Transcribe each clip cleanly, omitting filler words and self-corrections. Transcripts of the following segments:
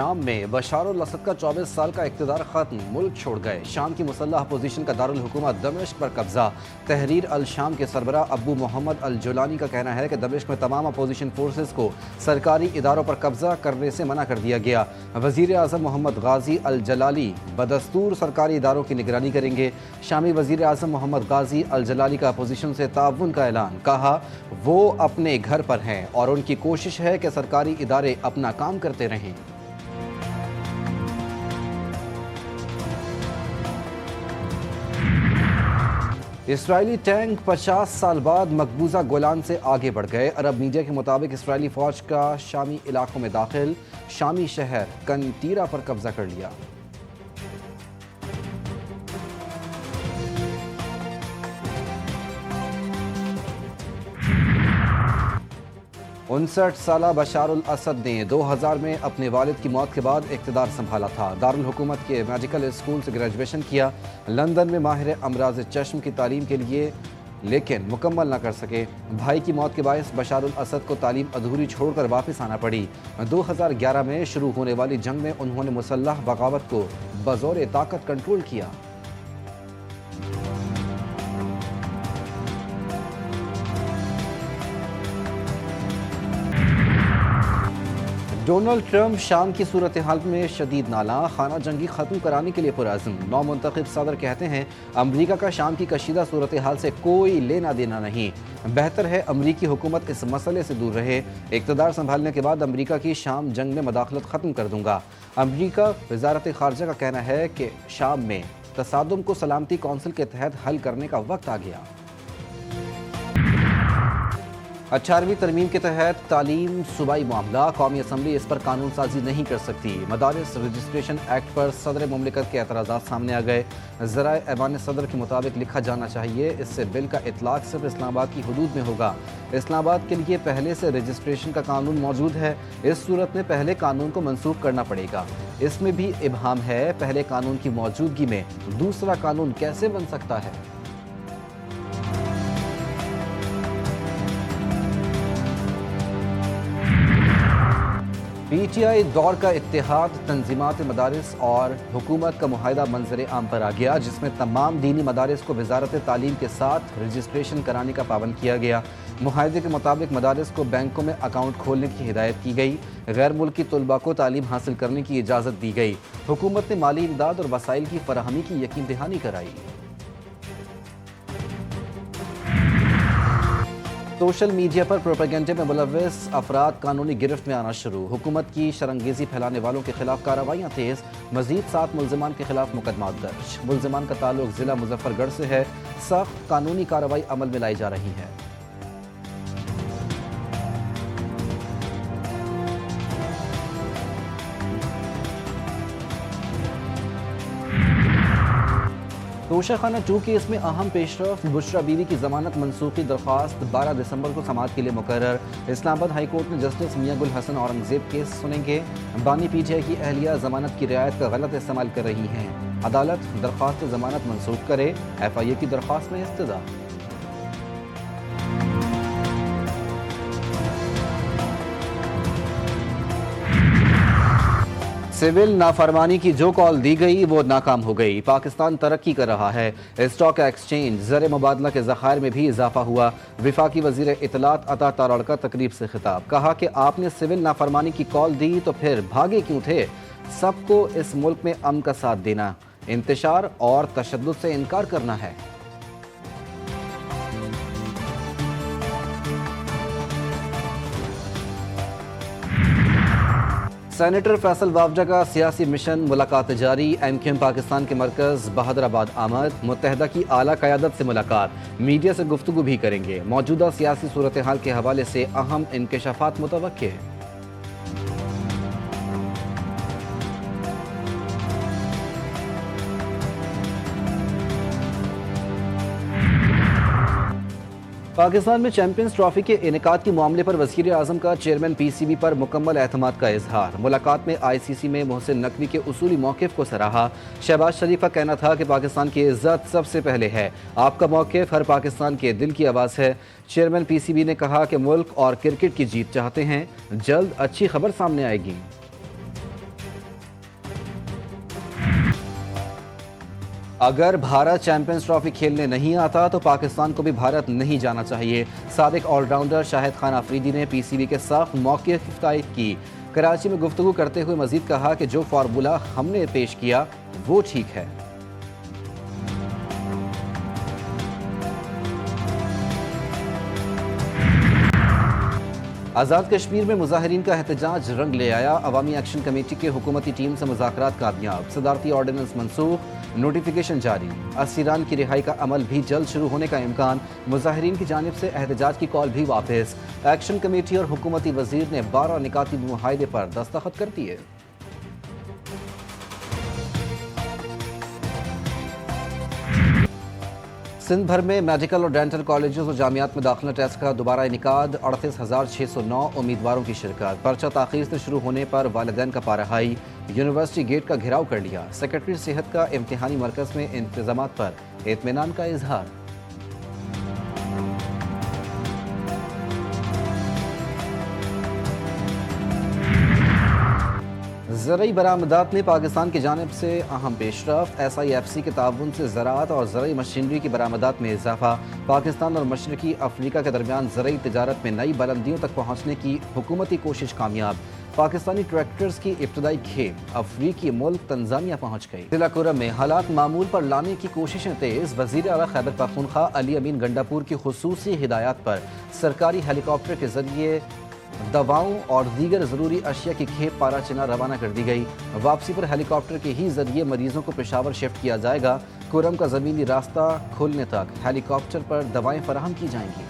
شام میں بشار الاسد کا 24 سال کا اقتدار ختم، ملک چھوڑ گئے۔ شام کی مسلح اپوزیشن کا دارالحکومت دمشق پر قبضہ۔ تحریر الشام کے سربراہ ابو محمد الجولانی کا کہنا ہے کہ دمشق میں تمام اپوزیشن فورسز کو سرکاری اداروں پر قبضہ کرنے سے منع کر دیا گیا۔ وزیر اعظم محمد غازی الجلالی بدستور سرکاری اداروں کی نگرانی کریں گے۔ شامی وزیر اعظم محمد غازی الجلالی کا اپوزیشن سے تعاون کا اعلان، کہا وہ اپنے گھر پر ہیں اور ان کی کوشش ہے کہ سرکاری ادارے اپنا کام کرتے رہیں۔ اسرائیلی ٹینک 50 سال بعد مقبوضہ گولان سے آگے بڑھ گئے۔ عرب میڈیا کے مطابق اسرائیلی فوج کا شامی علاقوں میں داخل، شامی شہر کنتیرا پر قبضہ کر لیا۔ 59 سالہ بشار الاسد نے 2000 میں اپنے والد کی موت کے بعد اقتدار سنبھالا تھا۔ دارالحکومت کے میڈیکل اسکول سے گریجویشن کیا، لندن میں ماہر امراض چشم کی تعلیم کے لیے لیکن مکمل نہ کر سکے۔ بھائی کی موت کے باعث بشار الاسد کو تعلیم ادھوری چھوڑ کر واپس آنا پڑی۔ 2011 میں شروع ہونے والی جنگ میں انہوں نے مسلح بغاوت کو بزور طاقت کنٹرول کیا۔ ڈونلڈ ٹرمپ شام کی صورتحال میں شدید نالاں، خانہ جنگی ختم کرانے کے لیے پرعزم۔ نو منتخب صدر کہتے ہیں امریکہ کا شام کی کشیدہ صورتحال سے کوئی لینا دینا نہیں، بہتر ہے امریکی حکومت اس مسئلے سے دور رہے۔ اقتدار سنبھالنے کے بعد امریکہ کی شام جنگ میں مداخلت ختم کر دوں گا۔ امریکہ وزارت خارجہ کا کہنا ہے کہ شام میں تصادم کو سلامتی کونسل کے تحت حل کرنے کا وقت آ گیا۔ 18ویں ترمیم کے تحت تعلیم صوبائی معاملہ، قومی اسمبلی اس پر قانون سازی نہیں کر سکتی۔ مدارس رجسٹریشن ایکٹ پر صدر مملکت کے اعتراضات سامنے آ گئے۔ ذرائع ایوان صدر کے مطابق لکھا جانا چاہیے اس سے بل کا اطلاق صرف اسلام آباد کی حدود میں ہوگا۔ اسلام آباد کے لیے پہلے سے رجسٹریشن کا قانون موجود ہے، اس صورت میں پہلے قانون کو منسوخ کرنا پڑے گا۔ اس میں بھی ابہام ہے، پہلے قانون کی موجودگی میں دوسرا قانون کیسے بن سکتا ہے؟ پی ٹی آئی دور کا اتحاد، تنظیمات مدارس اور حکومت کا معاہدہ منظر عام پر آ گیا، جس میں تمام دینی مدارس کو وزارت تعلیم کے ساتھ رجسٹریشن کرانے کا پابند کیا گیا۔ معاہدے کے مطابق مدارس کو بینکوں میں اکاؤنٹ کھولنے کی ہدایت کی گئی، غیر ملکی طلباء کو تعلیم حاصل کرنے کی اجازت دی گئی۔ حکومت نے مالی امداد اور وسائل کی فراہمی کی یقین دہانی کرائی۔ سوشل میڈیا پر پروپیگنڈے میں ملوث افراد قانونی گرفت میں آنا شروع، حکومت کی شرنگیزی پھیلانے والوں کے خلاف کارروائیاں تیز، مزید 7 ملزمان کے خلاف مقدمات درج۔ ملزمان کا تعلق ضلع مظفر گڑھ سے ہے، سخت قانونی کارروائی عمل میں لائی جا رہی ہے۔ توشہ خانہ 2 کیس میں اہم پیش رفت، بشرا بیوی کی ضمانت منسوخی درخواست 12 دسمبر کو سماعت کے لیے مقرر۔ اسلام آباد ہائی کورٹ میں جسٹس میاں گل حسن اورنگزیب کیس سنیں گے۔ بانی پی ٹی آئی کی اہلیہ ضمانت کی رعایت کا غلط استعمال کر رہی ہیں، عدالت درخواست ضمانت منسوخ کرے، ایف آئی اے کی درخواست میں استدعا۔ سول نافرمانی کی جو کال دی گئی وہ ناکام ہو گئی، پاکستان ترقی کر رہا ہے، اسٹاک ایکسچینج زر مبادلہ کے ذخائر میں بھی اضافہ ہوا۔ وفاقی وزیر اطلاعات عطا تارڑ کا تقریب سے خطاب، کہا کہ آپ نے سول نافرمانی کی کال دی تو پھر بھاگے کیوں تھے؟ سب کو اس ملک میں امن کا ساتھ دینا، انتشار اور تشدد سے انکار کرنا ہے۔ سینیٹر فیصل وافجہ کا سیاسی مشن، ملاقات جاری، ایم کیو ایم پاکستان کے مرکز بہادر آباد آمد، متحدہ کی اعلیٰ قیادت سے ملاقات، میڈیا سے گفتگو بھی کریں گے، موجودہ سیاسی صورتحال کے حوالے سے اہم انکشافات متوقع۔ پاکستان میں چیمپئنز ٹرافی کے انعقاد کے معاملے پر وزیر اعظم کا چیئرمین پی سی بی پر مکمل اعتماد کا اظہار، ملاقات میں آئی سی سی میں محسن نقوی کے اصولی موقف کو سراہا۔ شہباز شریف کا کہنا تھا کہ پاکستان کی عزت سب سے پہلے ہے، آپ کا موقف ہر پاکستان کے دل کی آواز ہے۔ چیئرمین پی سی بی نے کہا کہ ملک اور کرکٹ کی جیت چاہتے ہیں، جلد اچھی خبر سامنے آئے گی۔ اگر بھارت چیمپئنز ٹرافی کھیلنے نہیں آتا تو پاکستان کو بھی بھارت نہیں جانا چاہیے۔ سابق آل راؤنڈر شاہد خان آفریدی نے پی سی بی کے سخت موقف کی تائید کی۔ کراچی میں گفتگو کرتے ہوئے مزید کہا کہ جو فارمولہ ہم نے پیش کیا وہ ٹھیک ہے۔ آزاد کشمیر میں مظاہرین کا احتجاج رنگ لے آیا۔ عوامی ایکشن کمیٹی کے حکومتی ٹیم سے مذاکرات کامیاب، صدارتی آرڈیننس منسوخ، نوٹیفیکیشن جاری، اسیران کی رہائی کا عمل بھی جلد شروع ہونے کا امکان۔ مظاہرین کی جانب سے احتجاج کی کال بھی واپس۔ ایکشن کمیٹی اور حکومتی وزیر نے 12 نکاتی معاہدے پر دستخط کر دیے۔ سندھ بھر میں میڈیکل اور ڈینٹل کالجز اور جامعات میں داخلہ ٹیسٹ کا دوبارہ انعقاد، 38,609 امیدواروں کی شرکت۔ پرچہ تاخیر سے شروع ہونے پر والدین کا پارہ ہائی، یونیورسٹی گیٹ کا گھیراؤ کر لیا۔ سیکرٹری صحت کا امتحانی مرکز میں انتظامات پر اطمینان کا اظہار۔ زرعی برآمدات میں پاکستان کی جانب سے اہم پیش رفت، ایس آئی ایف سی کے تعاون سے زراعت اور زرعی مشینری کی برآمدات میں اضافہ۔ پاکستان اور مشرقی افریقہ کے درمیان زرعی تجارت میں نئی بلندیوں تک پہنچنے کی حکومتی کوشش کامیاب۔ پاکستانی ٹریکٹرز کی ابتدائی کھیپ افریقی ملک تنزانیہ پہنچ گئی۔ ضلع کرم میں حالات معمول پر لانے کی کوششیں تیز، وزیر اعلیٰ خیبر پختونخوا علی امین گنڈاپور کی خصوصی ہدایات پر سرکاری ہیلی کاپٹر کے ذریعے دواؤں اور دیگر ضروری اشیاء کی کھیپ پارا چنا روانہ کر دی گئی۔ واپسی پر ہیلی کاپٹر کے ہی ذریعے مریضوں کو پشاور شفٹ کیا جائے گا۔ کرم کا زمینی راستہ کھلنے تک ہیلی کاپٹر پر دوائیں فراہم کی جائیں گی۔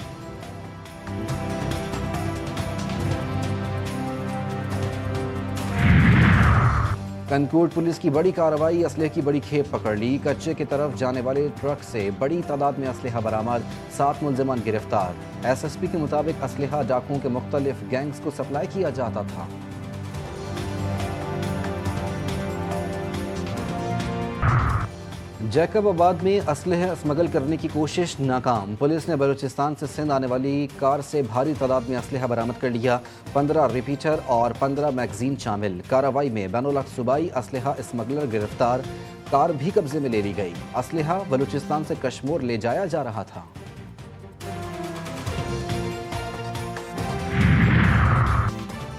کنکوٹ پولیس کی بڑی کارروائی، اسلحے کی بڑی کھیپ پکڑ لی۔ کچے کی طرف جانے والے ٹرک سے بڑی تعداد میں اسلحہ برآمد، 7 ملزمان گرفتار۔ ایس ایس پی کے مطابق اسلحہ ڈاکوؤں کے مختلف گینگز کو سپلائی کیا جاتا تھا۔ جیکب آباد میں اسلحہ اسمگل کرنے کی کوشش ناکام، پولیس نے بلوچستان سے سندھ آنے والی کار سے بھاری تعداد میں اسلحہ برآمد کر لیا، 15 ریپیٹر اور 15 میگزین شامل۔ کارروائی میں بین الاقصوبائی اسلحہ اسمگلر گرفتار، کار بھی قبضے میں لے لی گئی۔ اسلحہ بلوچستان سے کشمور لے جایا جا رہا تھا۔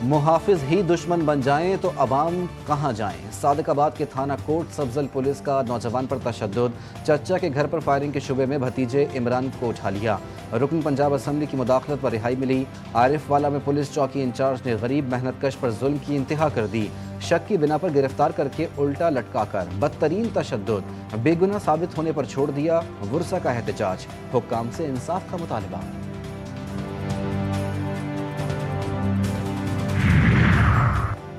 محافظ ہی دشمن بن جائیں تو عوام کہاں جائیں؟ صادق آباد کے تھانہ کوٹ سبزل پولیس کا نوجوان پر تشدد، چچا کے گھر پر فائرنگ کے شبے میں بھتیجے عمران کو اٹھا لیا۔ رکن پنجاب اسمبلی کی مداخلت پر رہائی ملی۔ عارف والا میں پولیس چوکی انچارج نے غریب محنت کش پر ظلم کی انتہا کر دی، شک کی بنا پر گرفتار کر کے الٹا لٹکا کر بدترین تشدد، بے گناہ ثابت ہونے پر چھوڑ دیا۔ ورثہ کا احتجاج، حکام سے انصاف کا مطالبہ۔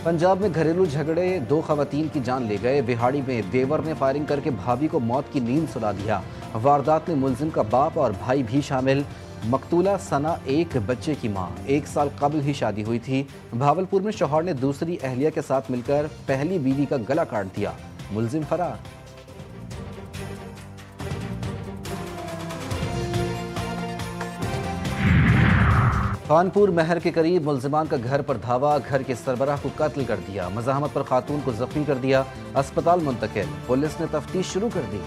پنجاب میں گھریلو جھگڑے، 2 خواتین کی جان لے گئے۔ بہاڑی میں دیور نے فائرنگ کر کے بھابھی کو موت کی نیند سلا دیا۔ واردات میں ملزم کا باپ اور بھائی بھی شامل۔ مقتولہ ثنا ایک بچے کی ماں، 1 سال قبل ہی شادی ہوئی تھی۔ بھاولپور میں شوہر نے دوسری اہلیہ کے ساتھ مل کر پہلی بیوی کا گلا کاٹ دیا، ملزم فرار۔ خانپور مہر کے قریب ملزمان کا گھر پر دھاوا، گھر کے سربراہ کو قتل کر دیا، مزاحمت پر خاتون کو زخمی کر دیا، اسپتال منتقل، پولیس نے تفتیش شروع کر دی۔